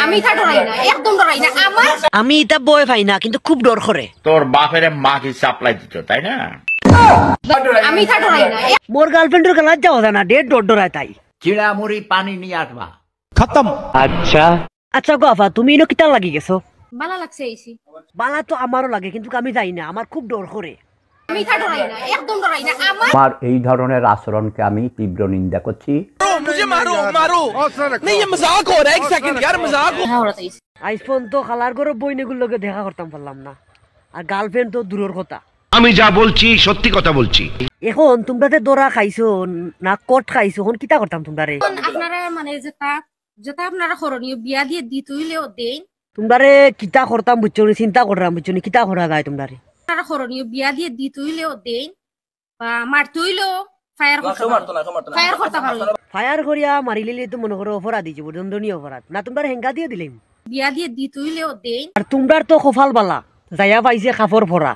আমি এটা ডরাই না, একদম ডরাই না। আমি এটা বয় পাই না, কিন্তু খুব ডর করে। তোর বাপের মা কি সাপ্লাই দিত, তাই না? আমি এটা ডরাই না। মোর গার্লফ্রেন্ডের গলার যাওয়া যায় না, ডেট ডর ডরায় তাই। চিড়ামুড়ি পানি নিয়ে আসবা। আচ্ছা গো আফা, তুমি ইনো কিতা লাগি গেছো? ভালো লাগছে এইছি। বালা তো আমারও লাগে, কিন্তু আমি যাই না, আমার খুব ডর করে। আমি এটা ডরাই না, একদম ডরাই না। আমার এই ধরনের আচরণকে আমি তীব্র নিন্দা করছি। আইফোন তো খালার ঘরে বইনেগুলোর লগে দেখা করতাম পারলাম না, আর গার্লফ্রেন্ড তো দূরের কথা। আমি যা বলছি সত্যি কথা বলছি। এখন তোমরা দরা খাইছো না কট খাইছো, এখন কিতা করতাম তোমরা রে? আপনারা মানে যেটা যেটা আপনারা করণীয় বিয়া দিয়ে দিতে হইলেও দেন। তোমরা কিতা করতাম বুঝছো নি, চিন্তা করতাম বুঝছো নি, কিতা করা যায় তোমরা? আপনারা করণীয় বিয়া দিয়ে দিতে হইলেও দেন, বা মারতে হইলেও ফায়ার করতে পারো। ফায়ার করিয়া মারিলে তো মনে করো অপরাধ দিচ্ছে, দণ্ডনীয় অপরাধ না। তোমরা হেঙ্গা দিয়ে দিলাম। বিয়া দিয়ে দিতে হইলেও দেন। আর তোমরা তো কপাল বালা যাইয়া পাইছে কাপড় ভরা।